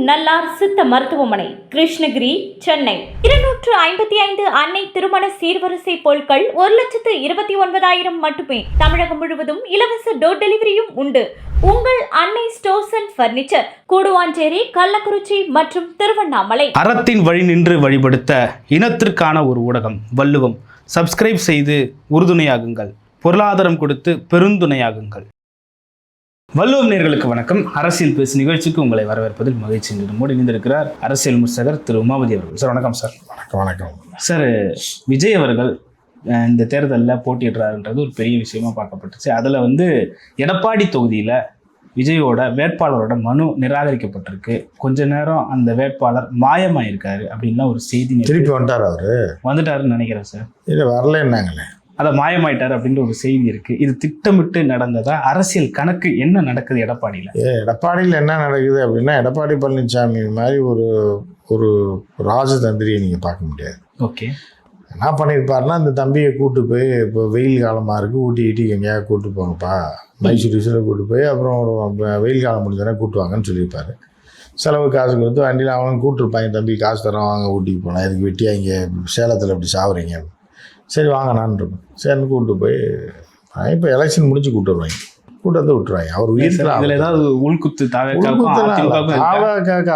நல்லார் சித்த மருத்துவமனை, கிருஷ்ணகிரி, சென்னை. 255 அன்னை திருமண சீர்வரிசை பொருட்கள் 1,29,000 மட்டுமே. தமிழகம் முழுவதும் இலவச டோர் டெலிவரியும் உண்டு. உங்கள் Annai stores and furniture, Guduvanchery, Kallakurichi மற்றும் திருவண்ணாமலை. அறத்தின் வழி நின்று வழிபடுத்த இனத்திற்கான ஒரு ஊடகம் வள்ளுவம். சப்ஸ்கிரைப் செய்து உறுதுணையாகுங்கள். பொருளாதாரம் கொடுத்து பெருந்துணையாகுங்கள். வள்ளுவம் நேயர்களுக்கு வணக்கம். அரசியல் பேசு நிகழ்ச்சிக்கு உங்களை வரவேற்பதில் மகிழ்ச்சி. நம்மோடு இணைந்திருக்கிறார் அரசியல் விமர்சகர் திரு உமாபதி அவர்கள். சார் வணக்கம். சார் வணக்கம். சார், விஜய் அவர்கள் இந்த தேர்தலில் போட்டியிடுறாருன்றது ஒரு பெரிய விஷயமா பார்க்கப்பட்டுச்சு. அதில் எடப்பாடி தொகுதியில் விஜயோட வேட்பாளரோட மனு நிராகரிக்கப்பட்டிருக்கு. கொஞ்ச நேரம் அந்த வேட்பாளர் மாயமாயிருக்காரு அப்படின்லாம் ஒரு செய்தி. திருப்பி வந்துட்டாருன்னு நினைக்கிறேன் சார். இது வரலன்னாங்களே, அதை மாயமாயிட்டார் அப்படின்ற ஒரு செய்தி இருக்கு. இது திட்டமிட்டு நடந்ததா? அரசியல் கணக்கு என்ன நடக்குது எடப்பாடியில்? எடப்பாடியில் என்ன நடக்குது அப்படின்னா, எடப்பாடி பழனிசாமி மாதிரி ஒரு ராஜதந்திரியை நீங்கள் பார்க்க முடியாது. ஓகே, என்ன பண்ணியிருப்பாருன்னா, அந்த தம்பியை கூப்பிட்டு போய், இப்போ வெயில் காலமாக இருக்குது, ஊட்டி எங்கேயாவது கூப்பிட்டு போங்கப்பா, மைசூர் ரிசர்வில் கூப்பிட்டு போய், அப்புறம் ஒரு வெயில் காலம் முடிஞ்சோடனே கூப்பிட்டு வாங்கன்னு சொல்லியிருப்பாரு. செலவு காசு கொடுத்து வண்டியில் அவனும் கூப்பிட்டுருப்பாங்க, தம்பி காசு தரோம் வாங்க ஊட்டிக்கு போகலாம், இதுக்கு வெட்டியாக இங்கே சேலத்தில் இப்படி சாவுறீங்க, சரி வாங்க நான் இருக்கேன் சரின்னு கூப்பிட்டு போய், இப்போ எலெக்ஷன் முடிச்சு கூப்பிட்டு வருவாங்க, கூட்டத்தை விட்டுருவாங்க. அவர் உயிர் ஏதாவது உள்குத்து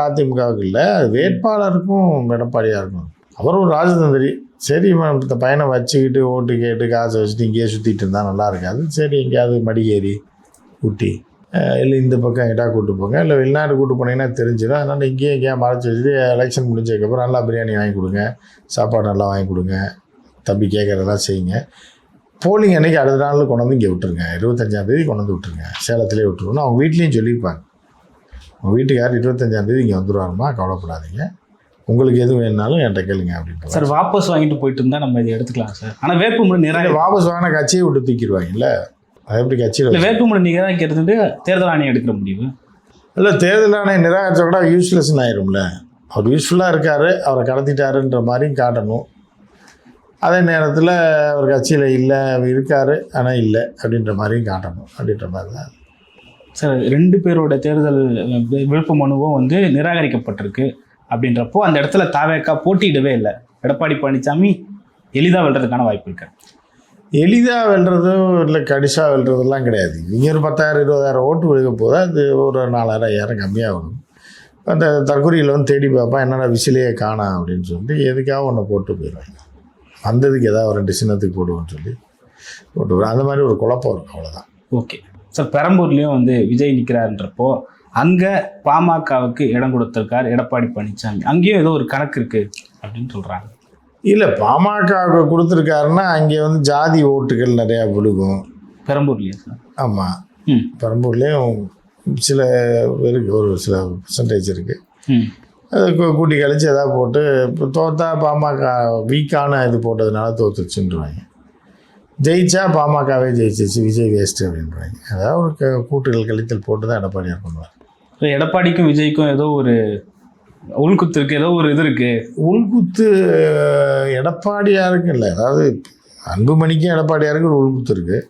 அதிமுகவுக்கு இல்லை, வேட்பாளருக்கும் எடப்பாடியாருக்கும். அவர் ஒரு ராஜதந்திரி. சரி, இந்த பையனை வச்சுக்கிட்டு ஓட்டு கேட்டு காசை வச்சுட்டு இங்கேயே சுற்றிட்டு இருந்தால் நல்லா இருக்காது. சரி, எங்கேயாவது மடியேறி ஊட்டி இல்லை இந்த பக்கம் எங்கேயா கூப்பிட்டு போங்க, இல்லை வெளிநாடு கூப்பிட்டு போனீங்கன்னா தெரிஞ்சிடும். அதனால் இங்கேயே எங்கேயா மறைச்சி வச்சுட்டு எலெக்ஷன் முடிஞ்சதுக்கப்புறம் நல்லா பிரியாணி வாங்கி கொடுங்க, சாப்பாடு நல்லா வாங்கி கொடுங்க, தம்பி கேட்குறதெல்லாம் செய்யுங்க. போலிங் அன்றைக்கி அடுத்த நாள் கொண்டு வந்து இங்கே விட்டுருங்க, 25ஆம் தேதி கொண்டு வந்து விட்டுருங்க, சேலத்திலே விட்டுருவோன்னு அவங்க வீட்லேயும் சொல்லியிருப்பாங்க. உங்கள் வீட்டுக்கார் 25ஆம் தேதி இங்கே வந்துடுவாருமா, கவலைப்படாதீங்க, உங்களுக்கு எதுவும் வேணுனாலும் என்கிட்ட கேளுங்க அப்படின்னு. சார், வாபஸ் வாங்கிட்டு போயிட்டு இருந்தால் நம்ம இதை எடுத்துக்கலாம் சார். ஆனால் வேட்புமனு நிறைய வாபஸ் வாங்கின கட்சியை விட்டு தூக்கிடுவாங்கல்ல, அது எப்படி கட்சியில் வேட்புமனு நிராகரிக்கிறது தேர்தல் ஆணையம் எடுக்கிற முடிவு இல்லை. தேர்தல் ஆணையம் நிராகரிச்சா கூட யூஸ்லெஸ்ன்னு ஆயிரும்ல. அவர் யூஸ்ஃபுல்லாக இருக்கார், அவரை கடத்திட்டாருன்ற மாதிரியும் காட்டணும். அதே நேரத்தில் அவர் கட்சியில் இல்லை, அவர் இருக்கார் ஆனால் இல்லை அப்படின்ற மாதிரியும் காட்டணும். அப்படின்ற மாதிரி தான் சார். 2 பேரோட தேர்தல் விருப்ப மனுவும் நிராகரிக்கப்பட்டிருக்கு. அப்படின்றப்போ அந்த இடத்துல தாவேக்கா போட்டியிடவே இல்லை. எடப்பாடி பழனிசாமி எளிதாக வெல்றதுக்கான வாய்ப்பு இருக்கு. எளிதாக வெல்றதும் இல்லை, கடிசாக வெல்றதெல்லாம் கிடையாது. இங்கே ஒரு 10,000-20,000 ஓட்டு விழுக போதா, அது ஒரு 4,000-5,000 கம்மியாக வரும். அந்த தற்கொலையில் தேடி பார்ப்பா, என்னடா விசிலையே காணா அப்படின்னு சொல்லிட்டு எதுக்காக ஒன்று போட்டு போயிடுவாங்க. வந்ததுக்கு ஏதாவது ஒரு 2 சின்னத்துக்கு போடுவோன்னு சொல்லி போட்டு, அந்த மாதிரி ஒரு குழப்பம் இருக்கும், அவ்வளோதான். Okay sir. பெரம்பூர்லேயும் விஜய் நிற்கிறாருன்றப்போ அங்கே பாமகவுக்கு இடம் கொடுத்துருக்கார் எடப்பாடி பழனிசாமி. அங்கேயும் ஏதோ ஒரு கணக்கு இருக்குது அப்படின்னு சொல்கிறாங்க. இல்லை, பாமகவுக்கு கொடுத்துருக்காருன்னா அங்கே ஜாதி ஓட்டுகள் நிறையா விழுகும் பெரம்பூர்லேயும் சார். ஆமாம், பெரம்பூர்லேயும் சில இருக்குது, ஒரு சில பர்சன்டேஜ் இருக்குது. அது கூட்டி கழிச்சு எதாவது போட்டு, இப்போ தோற்றா பாமக வீக்கான இது போட்டதுனால தோற்றுச்சுன்றாங்க. ஜெயிச்சா பாமகவே ஜெயிச்சிச்சு, விஜய் வேஸ்ட்டு அப்படின்றாங்க. அதாவது ஒரு கூட்டுகள் கழித்தல் போட்டு தான் எடப்பாடியார் பண்ணுவார். எடப்பாடிக்கும் விஜய்க்கும் ஏதோ ஒரு உள்குத்து இருக்குது, ஏதோ ஒரு இது இருக்குது. உள்குத்து எடப்பாடியாருக்கு இல்லை, அதாவது அன்புமணிக்கும் எடப்பாடியாருக்கு ஒரு உள்குத்து இருக்குது.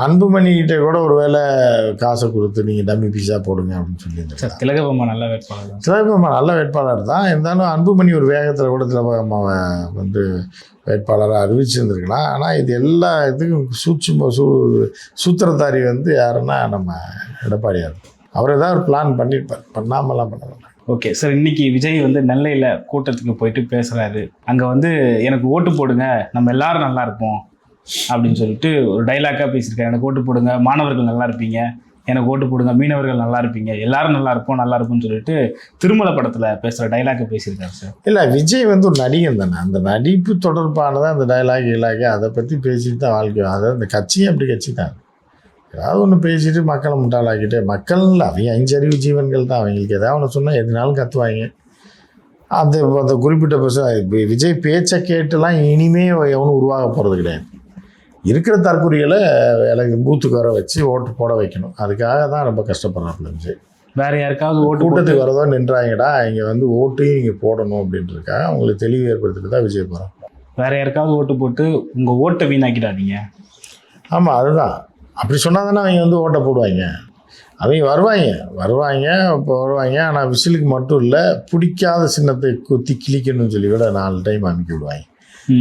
அன்புமணிகிட்ட கூட ஒரு வேளை காசை கொடுத்து நீங்கள் டம்மி பீஸா போடுங்க அப்படின்னு சொல்லியிருந்தேன். திலகம்மா நல்ல வேட்பாளர், திலகம்மா நல்ல வேட்பாளர் தான். இருந்தாலும் அன்புமணி ஒரு வேகத்தில் கூட திலகம்மாவை வேட்பாளராக அறிவிச்சிருந்துருக்கலாம். ஆனால் இது எல்லா இதுக்கும் சூத்திரத்தாரி யாருன்னா நம்ம எடப்பாடியார். அவர் ஏதாவது ஒரு பிளான் பண்ணியிருப்பார், பண்ணாமலாம் பண்ணலாம். Okay sir. இன்னைக்கு விஜய் நெல்லையில் கூட்டத்துக்கு போயிட்டு பேசுகிறாரு. அங்கே எனக்கு ஓட்டு போடுங்க, நம்ம எல்லாரும் நல்லா இருப்போம் அப்படின்னு சொல்லிட்டு ஒரு டைலாக்காக பேசியிருக்காரு. எனக்கு ஓட்டு போடுங்க, மாணவர்கள் நல்லா இருப்பீங்க, எனக்கு ஓட்டு போடுங்க, மீனவர்கள் நல்லா இருப்பீங்க, எல்லாரும் நல்லா இருப்போம், நல்லா இருப்போம்னு சொல்லிட்டு திருமலை படத்தில் பேசுகிற டைலாக்கை பேசியிருக்காரு சார். இல்லை, விஜய் ஒரு நடிகன் தானே, அந்த நடிப்பு தொடர்பானதான் அந்த டைலாக் அதை பற்றி பேசிட்டு தான் வாழ்க்கை. அதாவது அந்த கட்சியும் அப்படி கட்சி தான், ஏதாவது ஒன்று பேசிட்டு மக்களை முட்டாளாக்கிட்டு, மக்கள் அவங்க 5 அறிவு ஜீவன்கள் தான், அவங்களுக்கு ஏதாவது ஒன்று சொன்னால் எதுனாலும் கற்றுவாங்க. அந்த குறிப்பிட்ட விஜய் பேச்சை கேட்டுலாம் இனிமே எவனும் உருவாக போகிறது கிடையாது. இருக்கிற தற்கொலைகளை எனக்கு பூத்துக்கு வர வச்சு ஓட்டு போட வைக்கணும். அதுக்காக தான் ரொம்ப கஷ்டப்படுறாப்புல விஜய். வேறு யாருக்காவது ஓட்டு கூட்டத்துக்கு வரதோ நின்றாங்கடா, இங்கே ஓட்டையும் இங்கே போடணும் அப்படின்றதுக்காக அவங்களுக்கு தெளிவு ஏற்படுத்திட்டு தான் விஜய் போகிறான். வேறு யாருக்காவது ஓட்டு போட்டு உங்கள் ஓட்டை வீணாக்கிடாதீங்க. ஆமாம், அதுதான். அப்படி சொன்னால் தானே அவங்க ஓட்டை போடுவாங்க. அவங்க வருவாங்க இப்போ வருவாங்க. ஆனால் விசிலுக்கு மட்டும் இல்லை, பிடிக்காத சின்னத்தை குத்தி கிழிக்கணும்னு சொல்லி கூட 4 டைம் அமுக்கி விடுவாங்க.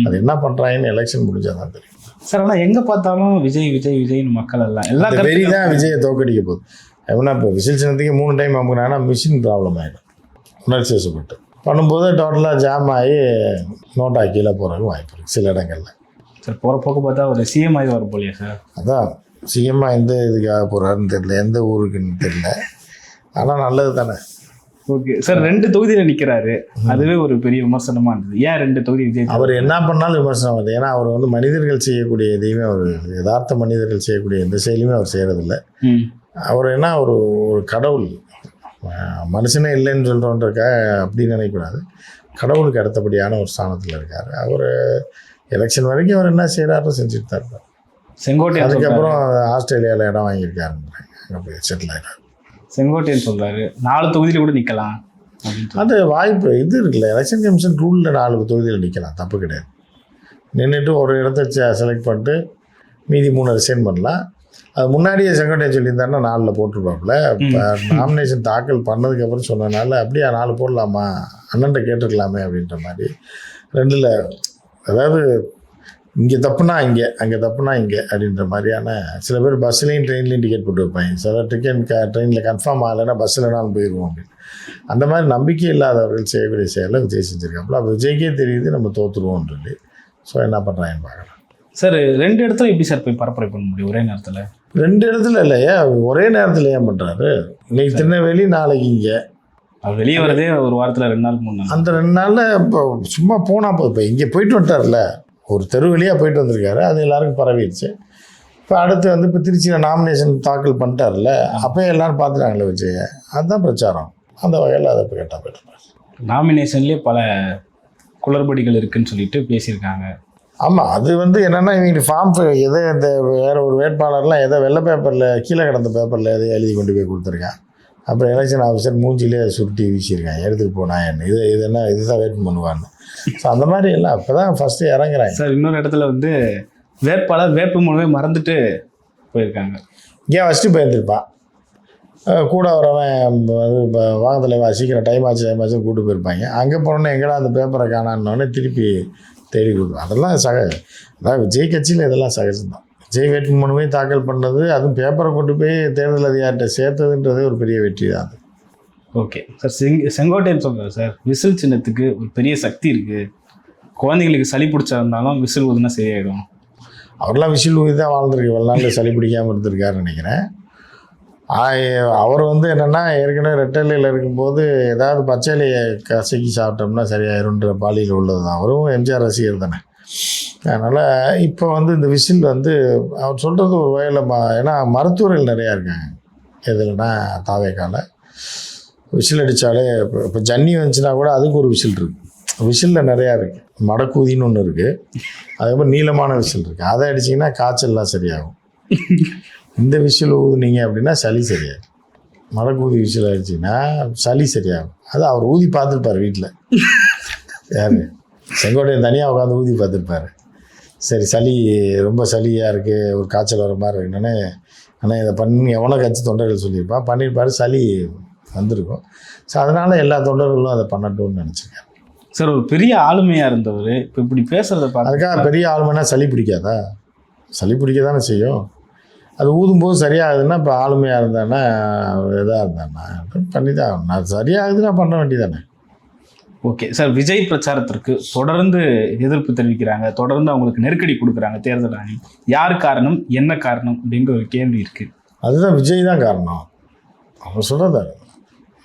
அது என்ன பண்ணுறாங்கன்னு எலெக்ஷன் முடிஞ்சாதான் தெரியும் சார். ஆனால் எங்கே பார்த்தாலும் விஜய் விஜய் விஜய்னு மக்கள் எல்லா வெறி தான் விஜயை தோக்கடிக்க போகுது. எப்படின்னா இப்போ விசில் சின்னத்துக்கு 3 டைம் அமுக்குனாங்கன்னா மிஷின் ப்ராப்ளம் ஆகிடும். உணர்ச்சி வசப்பட்டு பண்ணும்போது டோட்டலாக ஜாம் ஆகி நோட்டா கீழே போகிறதுக்கு வாய்ப்பு இருக்குது சில இடங்களில். சார் போகிற போக்கு பார்த்தா ஒரு சிஎம் ஆகி வர போலியா சார்? அதான் சிஎம்மாக எந்த இதுக்காக போகிறாருன்னு தெரியல, எந்த ஊருக்குன்னு தெரியல. ஆனால் நல்லது தானே. Okay sir. 2 தொகுதியில் நிற்கிறாரு, அதுவே ஒரு பெரிய விமர்சனமாக இருந்தது. ஏன் 2 தொகுதி விஜய்? அவர் என்ன பண்ணாலும் விமர்சனம் வருது. ஏன்னா அவர் வந்து மனிதர்கள் செய்யக்கூடிய எதையுமே அவர் யதார்த்த மனிதர்கள் செய்யக்கூடிய எந்த செயலுமே அவர் செய்கிறதில்ல. அவர் என்ன ஒரு கடவுள், மனுஷனே இல்லைன்னு சொல்கிறோன்றக்காக அப்படி நினைக்கக்கூடாது. கடவுளுக்கு அடுத்தபடியான ஒரு ஸ்தானத்தில் இருக்கார். அவர் எலெக்ஷன் வரைக்கும் அவர் என்ன செய்கிறாரோ செஞ்சுட்டு தான் இருப்பார். செங்கோட்டையன் அதுக்கப்புறம் ஆஸ்திரேலியாவில் இடம் வாங்கியிருக்காருன்றாங்க, அங்கே போய் செட்டில் ஆகிட்டார். செங்கோட்டையன் சொல்கிறாரு 4 தொகுதியில் கூட நிற்கலாம். அது வாய்ப்பு இது இருக்குல்ல, எலெக்ஷன் கமிஷன் ரூலில் 4 தொகுதியில் நிற்கலாம், தப்பு கிடையாது. நின்றுட்டு ஒரு இடத்த செலக்ட் பண்ணிட்டு மீதி 3 ரிசைன் பண்ணலாம். அது முன்னாடியே செங்கோட்டையன் சொல்லியிருந்தாருன்னா 4 போட்டுருப்பாப்புல. இப்போ நாமினேஷன் தாக்கல் பண்ணதுக்கப்புறம் சொன்னதுனால அப்படியே 4 போடலாமா, அண்ணன்ட்ட கேட்டுருக்கலாமே அப்படின்ற மாதிரி 2ல், அதாவது இங்கே தப்புனா இங்கே, அங்கே தப்புனா இங்கே அப்படின்ற மாதிரியான. சில பேர் பஸ்ஸுலேயும் ட்ரெயின்லேயும் டிக்கெட் போட்டு வைப்பாங்க. சில டிக்கெட் ட்ரெயினில் கன்ஃபார்ம் ஆகலைன்னா பஸ்ஸில்னாலும் போயிடுவோம் அப்படின்னு. அந்த மாதிரி நம்பிக்கை இல்லாதவர்கள் செய்யக்கூடிய செயலை விஜய் செஞ்சுருக்காப்புல. அப்போ விஜய்க்கே தெரியுது நம்ம தோற்றுருவோம் சொல்லி. ஸோ என்ன பண்ணுறாங்கன்னு பார்க்கலாம். சார் 2 இடத்துல எப்படி சார் போய் பரப்புரை பண்ண முடியும் ஒரே நேரத்தில்? 2 இடத்துல இல்லையா, ஒரே நேரத்தில் ஏன் பண்ணுறாரு? இன்னைக்கு திருநெல்வேலி, நாளைக்கு இங்கே. அவர் வெளியே வரதே ஒரு வாரத்தில் 2 நாள் 3 நாள். அந்த 2 நாளில் இப்போ சும்மா போனால் போதும். இப்போ இங்கே போயிட்டு வந்துட்டார்ல, ஒரு தெரு வழியாக போயிட்டு வந்திருக்காரு, அது எல்லாருக்கும் பரவிடுச்சு. இப்போ அடுத்து வந்து இப்போ திருச்சியில் நாமினேஷன் தாக்கல் பண்ணிட்டார்ல, அப்போ எல்லோரும் பார்த்துட்டாங்களே விஜய, அதுதான் பிரச்சாரம். அந்த வகையில் அதை இப்போ கேட்டால் போயிட்டு நாமினேஷன்லேயே பல குளறுபடிகள் இருக்குதுன்னு சொல்லிட்டு பேசியிருக்காங்க. ஆமாம், அது வந்து என்னென்னா இவங்க ஃபார்ம் எதை இந்த வேறு ஒரு வேட்பாளர்லாம் எதை வெள்ளை பேப்பரில் கீழே கிடந்த பேப்பரில் எதை எழுதி கொண்டு போய் கொடுத்துருக்கேன். அப்புறம் எலெக்ஷன் ஆஃபீஸர் மூஞ்சிலே சுருட்டி வீசியிருக்காங்க, எடுத்துகிட்டு போனா என்ன இது என்ன இதுதான் வேட்பு பண்ணுவான்னு. ஸோ அந்த மாதிரி எல்லாம் இப்போ தான் ஃபஸ்ட்டு இறங்குறாங்க. சார் இன்னொரு இடத்துல வந்து வேட்பாளர் வேட்பு மனுவை மறந்துட்டு போயிருக்காங்க. ஏன் வச்சுட்டு போயிருந்துருப்பான், கூட வரவன் அது இப்போ வாங்கத்தில் சீக்கிரம் டைம் ஆச்சு கூப்பிட்டு போயிருப்பாங்க. அங்கே போனோன்னே எங்கடா அந்த பேப்பரை காணான்னொடனே திருப்பி தேடி கொடுக்கும். அதெல்லாம் அதாவது விஜய் கட்சியில் இதெல்லாம் சகஜம்தான். விஜய் வேட்பு மனுவை தாக்கல் பண்ணது, அதுவும் பேப்பரை கொண்டு போய் தேர்தல் அதிகாரிகிட்ட சேர்த்ததுன்றதே ஒரு பெரிய வெற்றி தான் அது. Okay sir. செங்கோட்டையன் சொல்கிறார் சார், விசில் சின்னத்துக்கு ஒரு பெரிய சக்தி இருக்குது, குழந்தைங்களுக்கு சளி பிடிச்சா இருந்தாலும் விசில் ஊதுனா சரியாயிடும். அவரெல்லாம் விசில் ஊதி தான் வாழ்ந்துருக்கு, இவ்வளோ நாள் சளி பிடிக்காமல் இருந்திருக்காருன்னு நினைக்கிறேன். அவர் வந்து என்னென்னா ஏற்கனவே ரெட்டலையில் இருக்கும்போது ஏதாவது பச்சையிலையை கசக்கி சாப்பிட்டோம்னா சரியாயிருன்ற பாலியில் உள்ளது தான். அவரும் எம்ஜிஆர் ரசிகர் தானே. அதனால் இப்போ வந்து இந்த விசில் வந்து அவர் சொல்கிறது ஒரு வகையில் ஏன்னா மருத்துவர்கள் நிறையா இருக்காங்க எதுலன்னா தாவேக்கால விசில் அடித்தாலே இப்போ ஜன்னி வந்துச்சுன்னா கூட அதுக்கு ஒரு விசில் இருக்குது. விசிலில் நிறையா இருக்குது. மடக்கூதின்னு ஒன்று இருக்குது, அதுக்கப்புறம் நீளமான விசில் இருக்குது. அதை அடிச்சிங்கன்னா காய்ச்சல்லாம் சரியாகும். இந்த விசில் ஊதுனீங்க அப்படின்னா சளி சரியாகும். மடக்கூதி விசில் அடிச்சிங்கன்னா சளி சரியாகும். அது அவர் ஊதி பார்த்துருப்பார் வீட்டில். யார் செங்கோட்டையன் தனியாக உட்காந்து ஊதி பார்த்துருப்பார். சரி சளி ரொம்ப சளியாக இருக்குது, ஒரு காய்ச்சல் வர மாதிரி இருக்குன்னு, ஆனால் இதை பண்ணி எவ்வளோ கட்சி தொண்டர்கள் சொல்லியிருப்பான், பண்ணியிருப்பார், சளி வந்திருக்கும். ஸோ அதனால் எல்லா தொண்டர்களும் அதை பண்ணட்டும்னு நினச்சிருக்கேன். சார் ஒரு பெரிய ஆளுமையாக இருந்தவர் இப்போ இப்படி பேசுகிறத பார்த்து, அதுக்காக பெரிய ஆளுமைனா சளி பிடிக்காதா? சளி பிடிக்க தானே செய்யும். அது ஊதும்போது சரியாகுதுன்னா இப்போ ஆளுமையாக இருந்தானா இதாக இருந்தானா பண்ணி தான் நான் சரியாகுதுன்னா பண்ண வேண்டியதானே. Okay sir. விஜய் பிரச்சாரத்திற்கு தொடர்ந்து எதிர்ப்பு தெரிவிக்கிறாங்க, தொடர்ந்து அவங்களுக்கு நெருக்கடி கொடுக்குறாங்க தேர்தல் ஆணையம். யார் காரணம், என்ன காரணம் அப்படிங்கிற ஒரு கேள்வி இருக்குது. அதுதான் விஜய் தான் காரணம். அவர் சொல்கிறதாரு.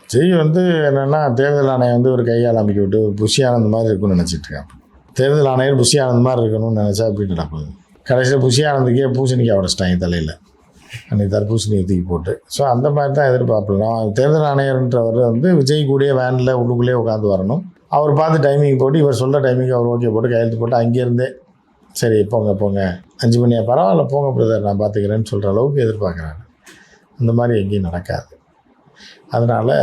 விஜய் வந்து என்னென்னா தேர்தல் ஆணையம் வந்து ஒரு கையால் அமைக்க விட்டு ஒரு புஷி ஆனந்த் மாதிரி இருக்குன்னு நினச்சிட்டு இருக்காங்க. தேர்தல் ஆணையர் புஷி ஆனந்த் மாதிரி இருக்கணும்னு நினச்சா அப்படி நடக்குது. கடைசியில் புஷி ஆனந்துக்கே பூசணிக்காய் உடச்சிட்டாங்க தலையில், அன்றைக்கி தர்பூசணியை தூக்கி போட்டு. ஸோ அந்த மாதிரி தான் எதிர்பார்க்கலாம். தேர்தல் ஆணையர்ன்றவர் வந்து விஜய் கூடயே வேனில் உள்ளுக்குள்ளேயே உட்காந்து வரணும். அவர் பார்த்து டைமிங் போட்டு இவர் சொல்ல டைமிங் அவர் ஓகே போட்டு கையெழுத்து போட்டு அங்கேருந்தே சரி போங்க 5 மணியா பரவாயில்ல போங்க பிரதர் நான் பார்த்துக்கிறேன்னு சொல்கிற அளவுக்கு எதிர்பார்க்குறாங்க. அந்த மாதிரி எங்கேயும் நடக்காது. அதனால்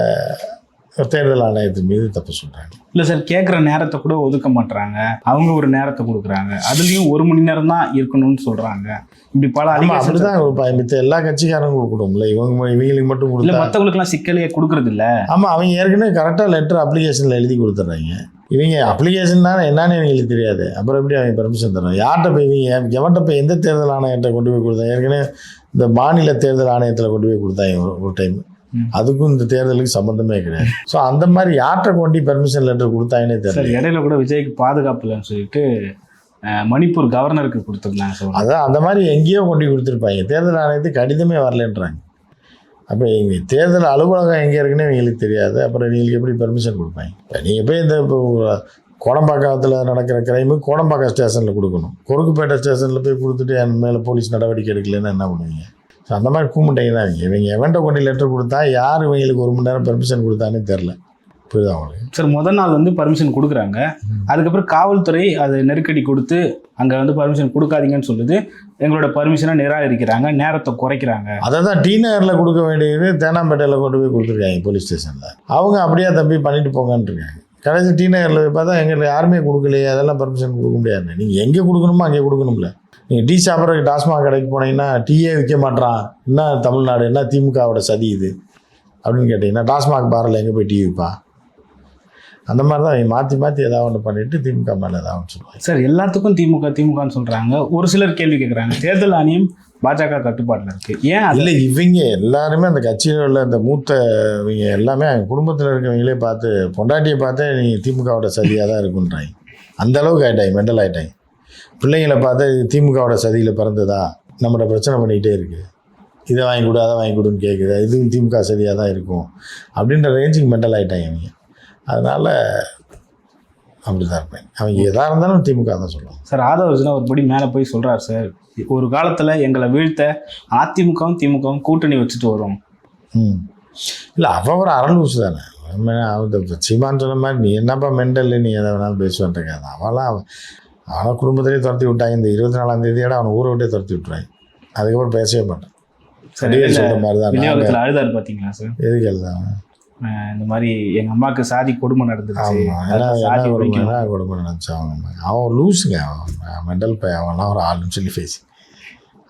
தேர்தல் ஆணையத்தின் மீது தப்பு சொல்கிறாங்க. இல்லை சார், கேட்குற நேரத்தை கூட ஒதுக்க மாட்டுறாங்க. அவங்க ஒரு நேரத்தை கொடுக்குறாங்க, அதுலேயும் 1 மணி நேரம் தான் இருக்கணும்னு சொல்கிறாங்க. இப்படி பல அப்படிதான் மித்த எல்லா கட்சிக்காரங்க கொடுக்கணும்ல, இவங்களுக்கு மட்டும் இல்லை, மற்றவங்களுக்குலாம் சிக்கலையே கொடுக்குறது இல்லை. ஆமாம், அவங்க ஏற்கனவே கரெக்டாக லெட்டர் அப்ளிகேஷனில் எழுதி கொடுத்துட்றாங்க. இவங்க அப்ளிகேஷன்னா என்னன்னு இவங்களுக்கு தெரியாது. அப்புறம் எப்படி அவங்க பெர்மிஷன் தரணும்? யார்கிட்ட போய் இவங்க எவன்கிட்ட போய் எந்த தேர்தல் ஆணையத்தை கொண்டு போய் கொடுத்தாங்க? ஏற்கனவே இந்த மாநில தேர்தல் ஆணையத்தில் கொண்டு போய் கொடுத்தாங்க ஒரு டைம். அதுக்கும் இந்த தேர்தலுக்கு சம்மந்தமே கிடையாது. ஸோ அந்த மாதிரி யார்கிட்ட கொண்டு பெர்மிஷன் லெட்டர் கொடுத்தாங்கன்னே தெரியல. இடையில கூட விஜய்க்கு பாதுகாப்பு இல்லைன்னு சொல்லிட்டு மணிப்பூர் கவர்னருக்கு கொடுத்துருந்தாங்க சார். அதான் அந்த மாதிரி எங்கேயோ கொண்டு கொடுத்துருப்பாங்க. தேர்தல் ஆணையத்துக்கு கடிதமே வரலன்றாங்க. அப்போ இவங்க தேர்தல் அலுவலகம் எங்கே இருக்குன்னு இவங்களுக்கு தெரியாது. அப்புறம் இவங்களுக்கு எப்படி பெர்மிஷன் கொடுப்பாங்க? இப்போ நீங்கள் போய் இந்த இப்போ கோடம்பாக்கத்தில் நடக்கிற கிரைமு கோடம்பாக்கம் ஸ்டேஷனில் கொடுக்கணும். கொருக்குப்பேட்டை ஸ்டேஷனில் போய் கொடுத்துட்டு என் மேலே போலீஸ் நடவடிக்கை எடுக்கலைன்னா என்ன பண்ணுவீங்க? ஸோ அந்த மாதிரி கூமுட்டைங்க தான் இவங்க எவன்ட்ட கொண்டு லெட்டர் கொடுத்தா யார் இவங்களுக்கு 1 மணி நேரம் பெர்மிஷன் கொடுத்தானே தெரில. புரியுதா அவங்களுக்கு? சார், முதல் நாள் வந்து பர்மிஷன் கொடுக்குறாங்க. அதுக்கப்புறம் காவல்துறை அது நெருக்கடி கொடுத்து அங்கே வந்து பர்மிஷன் கொடுக்காதீங்கன்னு சொல்லுது. எங்களோட பர்மிஷனை நிராகரிக்கிறாங்க, நேரத்தை குறைக்கிறாங்க. அதை தான் டி நகரில் கொடுக்க வேண்டியது தேனாம்பேட்டையில் கொண்டு போய் கொடுத்துருக்காங்க போலீஸ் ஸ்டேஷனில். அவங்க அப்படியே தம்பி பண்ணிட்டு போங்கன்னு இருக்காங்க. கடைசி டி நகரில் போய் பார்த்தா எங்களுக்கு யாருமே கொடுக்கலையே, அதெல்லாம் பர்மிஷன் கொடுக்க முடியாது. நீங்கள் எங்கே கொடுக்கணுமோ அங்கே கொடுக்கணும்ல. நீங்கள் டீ சாப்பிட்றதுக்கு டாஸ்மாக் கடைக்கு போனீங்கன்னா டீயே விற்க மாட்டான், என்ன தமிழ்நாடு, என்ன திமுகவோட சதி இது அப்படின்னு கேட்டிங்கன்னா டாஸ்மாக் பாரில் எங்கே போய் டீ விற்பா? அந்த மாதிரி தான் அவங்க மாற்றி மாற்றி ஏதாவது ஒன்று பண்ணிவிட்டு திமுக மேலே ஏதாவது ஒன்று சொல்லுவாங்க. சார், எல்லாத்துக்கும் திமுகன்னு சொல்கிறாங்க. ஒரு சிலர் கேள்வி கேட்குறாங்க, தேர்தல் ஆணையம் பாஜக கட்டுப்பாட்டில் இருக்குது, ஏன் இல்லை? இவங்க எல்லாருமே அந்த கட்சியில் உள்ள அந்த மூத்த இவங்க எல்லாமே அவங்க குடும்பத்தில் இருக்கிறவங்களே பார்த்து பொண்டாட்டியை பார்த்தே நீ திமுகவோட சதியாக தான் இருக்குன்றாங்க. அந்தளவுக்கு ஆகிட்டாங்க, மெண்டல் ஆகிட்டாங்க. பிள்ளைங்களை பார்த்தா இது திமுகவோட சதியில் பிறந்ததா, நம்மளோட பிரச்சனை பண்ணிக்கிட்டே இருக்குது, இதை வாங்கி கொடு அதை வாங்கி கொடுன்னு கேட்குது, இதுவும் திமுக சதியாக தான் இருக்கும் அப்படின்ற ரேஞ்சுக்கு மெண்டல் ஆகிட்டாங்க அவங்க. அதனால் அப்படி தான் இருப்பேன். அவங்க எதாக இருந்தாலும் திமுக தான் சொல்லுவாங்க. சார், ஆதவர்ஜுனா ஒரு படி மேலே போய் சொல்கிறார் சார், ஒரு காலத்தில் எங்களை வீழ்த்த அதிமுகவும் திமுகவும் கூட்டணி வச்சுட்டு வரும். இல்லை, அவன் ஒரு அரலூசு தானே. சீமான் சொன்ன மாதிரி நீ என்னப்பா மெண்டல், நீ எதை வேணாலும் பேசுவேன்ருக்காது. அவனை குடும்பத்திலேயே துரத்தி விட்டாங்க. இந்த 24ஆம் தேதியோட அவனை ஊரை விட்டே துரத்தி விட்டுறாங்க. அதுக்கப்புறம் பேசவே மாட்டேன். சரி, சொல்கிற மாதிரி தான் அழுதாரு பார்த்தீங்களா சார்? எதுக்கு எழுதாங்க? இந்த மாதிரி எங்கள் அம்மாவுக்கு சாதி கொடுமை நடந்துச்சு. கொடுமை நடந்துச்சு. அவன் லூஸுங்க, அவன் மெண்டல் பை, அவன்லாம் ஒரு ஆளுன்னு சொல்லி பேசி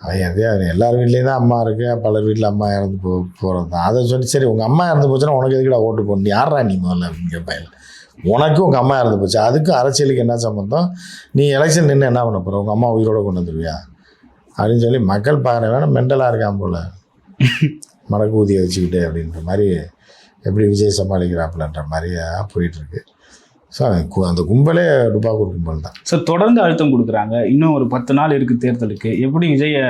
அவன் எதையா எல்லார் வீட்லேயும் தான் அம்மா இருக்குது, பலர் வீட்டில் அம்மா இறந்து போகிறது தான். அதை சொல்லி சரி உங்கள் அம்மா இறந்து போச்சுன்னா உனக்கு எதுக்குடா ஓட்டு போடணும், யாரா நீ முதல்ல அப்படின்னு கேட்பாங்க. உனக்கும் உங்கள் அம்மா இறந்து போச்சு, அதுக்கும் அரசியலுக்கு என்ன சம்மந்தம்? நீ எலெக்ஷன் நின்று என்ன பண்ண போகிற? உங்கள் அம்மா உயிரோடு கொண்டு வந்துடுவியா அப்படின்னு சொல்லி மக்கள் பார்க்குற வேணால் மெண்டலாக இருக்கான் போல், மடக்கு ஊதியை வச்சுக்கிட்டு அப்படின்ற மாதிரி எப்படி விஜய் சமாளிக்கிறாப்புலன்ற மாதிரியா போயிட்டுருக்கு. ஸோ அந்த கும்பலே டுபாக்கூர் கும்பல் தான். ஸோ தொடர்ந்து அழுத்தம் கொடுக்குறாங்க. இன்னும் ஒரு 10 நாள் இருக்குது தேர்தலுக்கு, எப்படி விஜயை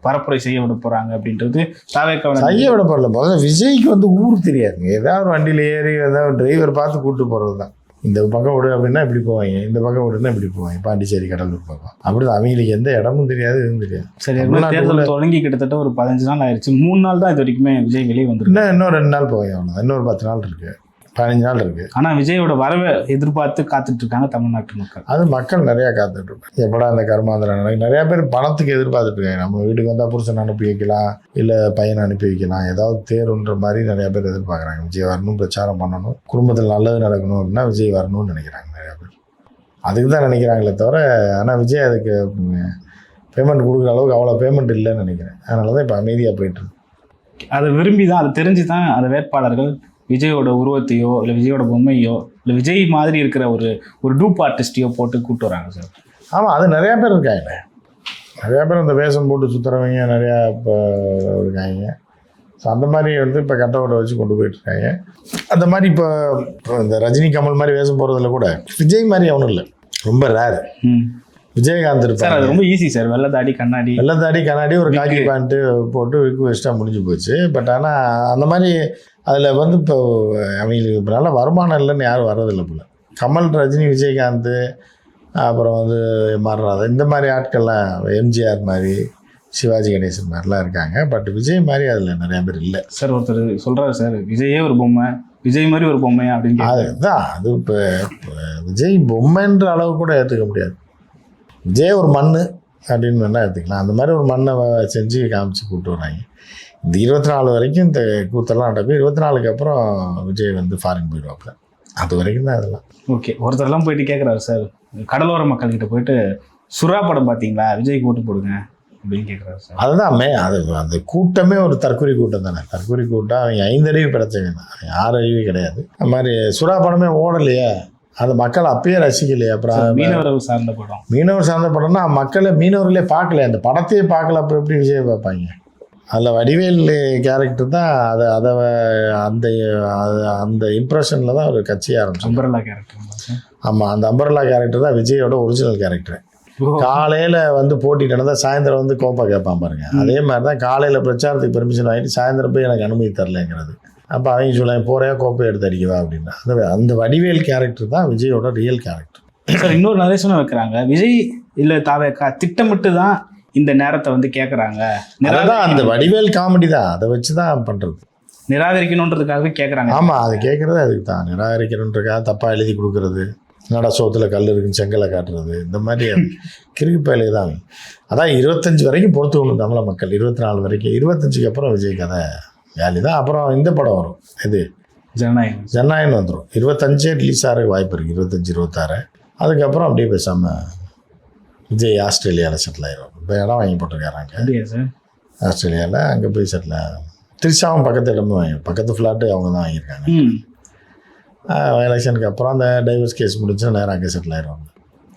பரப்புரை செய்ய விட போகிறாங்க அப்படின்றது செய்ய விட போகல. முதல்ல விஜய்க்கு வந்து ஊர் தெரியாதுங்க. ஏதாவது ஒரு வண்டியில் ஏறி ஏதாவது டிரைவர் பார்த்து கூப்பிட்டு போகிறது தான். இந்த பக்கம் விடு அப்படின்னா இப்படி போவாங்க, இந்த பக்கம் விடுன்னா இப்படி போவாங்க, பாண்டிச்சேரி கடலூர் பக்கம். அப்படி தான் அவங்களுக்கு எந்த இடமும் தெரியாது, எதுவும் தெரியாது. சரி, தேர்தல் தொடங்கி கிட்டத்தட்ட ஒரு 15 நாள் ஆயிடுச்சு. 3 நாள் தான் இது வரைக்குமே விஜய் வெளியே வந்துருக்கு. இன்னும் 2 நாள் போவாங்க, அவ்வளோ. இன்னொரு 10 நாள் இருக்குது, 15 நாள் இருக்குது. ஆனால் விஜயோட வரவை எதிர்பார்த்து காத்துட்டு இருக்காங்க தமிழ்நாட்டு மக்கள். அது மக்கள் நிறையா காத்துட்டு இருக்காங்க. எப்படா அந்த கர்மாந்திரம் நிறையா பேர் பணத்துக்கு எதிர்பார்த்துட்டு இருக்காங்க. நம்ம வீட்டுக்கு வந்தால் புருஷன் அனுப்பி வைக்கலாம், இல்லை பையனை அனுப்பி வைக்கலாம், ஏதாவது தேருன்ற மாதிரி நிறையா பேர் எதிர்பார்க்குறாங்க. விஜய் வரணும், பிரச்சாரம் பண்ணணும், குடும்பத்தில் நல்லது நடக்கணும் அப்படின்னா விஜய் வரணும்னு நினைக்கிறாங்க நிறையா பேர். அதுக்கு தான் நினைக்கிறாங்களே தவிர, ஆனால் விஜய் அதுக்கு பேமெண்ட் கொடுக்குற அளவுக்கு அவ்வளோ பேமெண்ட் இல்லைன்னு நினைக்கிறேன். அதனால தான் இப்போ அமைதியாக போயிட்டுருக்கு. அதை விரும்பி தான், அதை தெரிஞ்சு தான் அந்த வேட்பாளர்கள் விஜயோட உருவத்தையோ இல்லை விஜயோட பொம்மையோ இல்லை விஜய் மாதிரி இருக்கிற ஒரு டூப் ஆர்டிஸ்டையோ போட்டு கூப்பிட்டு வராங்க சார். ஆமாம், அது நிறையா பேர் இருக்காங்க. நிறையா பேர் இந்த வேஷம் போட்டு சுற்றுறவங்க நிறையா இப்போ இருக்காங்க. ஸோ அந்த மாதிரி வந்து இப்போ கட்டோட வச்சு கொண்டு போயிட்டுருக்காங்க. அந்த மாதிரி இப்போ இந்த ரஜினி கமல் மாதிரி வேஷம் போகிறதுல கூட விஜய் மாதிரி அவனும் இல்லை, ரொம்ப ரேர். விஜயகாந்த் இருப்பார், அது ரொம்ப ஈஸி சார். வெள்ளத்தாடி கண்ணாடி ஒரு காக்கி பேண்ட்டு போட்டு ரிக்வெஸ்ட்டாக முடிஞ்சு போச்சு. பட் ஆனால் அந்த மாதிரி அதில் வந்து இப்போ அவங்களுக்கு இப்போ நல்ல வருமானம் இல்லைன்னு யாரும் வர்றதில்லை போல். கமல், ரஜினி, விஜயகாந்த், அப்புறம் வந்து மாறுறாத இந்த மாதிரி ஆட்கள்லாம், எம்ஜிஆர் மாதிரி, சிவாஜி கணேசன் மாதிரிலாம் இருக்காங்க. பட் விஜய் மாதிரி அதில் நிறையா பேர் இல்லை சார். ஒருத்தர் சொல்கிறாரு சார், விஜயே ஒரு பொம்மை, விஜய் மாதிரி ஒரு பொம்மையா அப்படின்னு. அதுதான் அது. இப்போ விஜய் பொம்மைன்ற அளவு கூட ஏற்றுக்க முடியாது. விஜய் ஒரு மண் அப்படின்னு வேணால் எடுத்துக்கலாம். அந்த மாதிரி ஒரு மண்ணை செஞ்சு காமிச்சு கூப்பிட்டு வராங்க. இந்த 24 வரைக்கும் இந்த கூத்தெல்லாம் நடக்கும். 24க்கு அப்புறம் விஜய் வந்து ஃபாரின் போயிடுவாப்புல. அது வரைக்கும் தான் அதெல்லாம். ஓகே, ஒருத்தர்லாம் போயிட்டு கேட்குறாரு சார், கடலோர மக்கள்கிட்ட போயிட்டு சுறா படம் பார்த்தீங்களா, விஜய்க்கு ஓட்டு போடுங்க அப்படின்னு கேட்குறாரு சார். அதுதான் அது அந்த கூட்டமே ஒரு தற்கொலை கூட்டம் தானே. தற்கொலை கூட்டம். அவங்க 5 அறிவு கிடைச்சவங்க தான், 6 அறிவு கிடையாது. அது மாதிரி சுறா படமே ஓடலையே, அது மக்கள் அப்பயே ரசிக்கலையே. அப்புறம் மீனவர்கள் சார்ந்த படம், மீனவர் சார்ந்த படம்னா மக்களை மீனவர்களே பார்க்கல, அந்த படத்தையே பார்க்கல, அப்புறம் எப்படி விஜய் பார்ப்பாங்க? அதில் வடிவேல் கேரக்டர் தான் அதை அந்த அந்த இம்ப்ரெஷனில் தான் ஒரு கட்சி ஆரம்பிச்சு. அம்பரலா கேரக்டர். ஆமாம், அந்த அம்பரலா கேரக்டர் தான் விஜயோட ஒரிஜினல் கேரக்டர். காலையில் வந்து போட்டிட்டு நடந்தால் சாயந்தரம் வந்து கோப்பா கேட்பான் பாருங்க. அதே மாதிரி தான் காலையில் பிரச்சாரத்துக்கு பெர்மிஷன் வாங்கிட்டு சாயந்தரம் போய் எனக்கு அனுமதி தரலைங்கிறது. அப்போ அவங்க சொல்லுவாங்க போகிறேன் கோப்பை எடுத்து அடிக்கவா அப்படின்னா, அந்த வடிவேல் கேரக்டர் தான் விஜயோட ரியல் கேரக்டர். சார் இன்னொரு நிதர்சனம் வைக்கிறாங்க, விஜய் இல்லை தாவேக்கா திட்டமிட்டு தான் இந்த நேரத்தை வந்து கேட்குறாங்க. அதான் அந்த வடிவேல் காமெடி தான், அதை வச்சு தான் பண்ணுறது. நிராகரிக்கணுன்றதுக்காகவே கேட்குறாங்க. ஆமாம், அது கேட்குறது அதுக்கு தான். நிராகரிக்கணுன்றதுக்காக தப்பாக எழுதி கொடுக்குறது, என்னடா சோத்தில் கல் இருக்குன்னு செங்கலை காட்டுறது, இந்த மாதிரி கிறுக்கு பயலுக்கு தான். அதான் 25 வரைக்கும் பொறுத்துக்கணும் தமிழக மக்கள். 24 வரைக்கும். 25க்கு அப்புறம் விஜய் கதை வேலி தான். அப்புறம் இந்த படம் வரும், இது ஜனநாயகம் வந்துடும். 25 ரிலீஸ் ஆகிற வாய்ப்பு இருக்குது, 25, 26. அதுக்கப்புறம் அப்படியே பேசாமல் விஜய் ஆஸ்திரேலியாவில் செட்டில் ஆயிடும். இப்போ இடம் வாங்கி போட்டிருக்காங்க ஆஸ்திரேலியாவில். அங்கே போய் செட்டில். திரிஷாவும் பக்கத்து இடமும் பக்கத்து ஃப்ளாட்டு அவங்க தான் வாங்கியிருக்காங்க. எலெக்ஷனுக்கு அப்புறம் அந்த டைவர்ஸ் கேஸ் முடிச்சு நேராக அங்கே செட்டில் ஆயிடுவாங்க.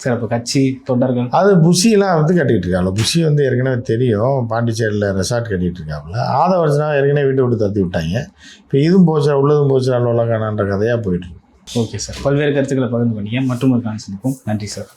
சார் இப்போ கட்சி தொண்டர்கள் அது புஷிலாம் வந்து கட்டிகிட்டு இருக்காங்க. புஷி வந்து ஏற்கனவே தெரியும், பாண்டிச்சேரியில் ரெசார்ட் கட்டிகிட்டு இருக்காப்புல. ஆதவர்ஜனா ஏற்கனவே வீட்டை விட்டு தத்தி விட்டாங்க. இப்போ இதுவும் போச்சு, உள்ளதும் போச்சு, நல்ல காணான்ற கதையாக போயிட்டு இருக்கு. ஓகே சார், பல்வேறு கருத்துக்களை பகிர்ந்து பண்ணிங்க. மற்றும் ஒரு கான்செப்டும் நன்றி சார்.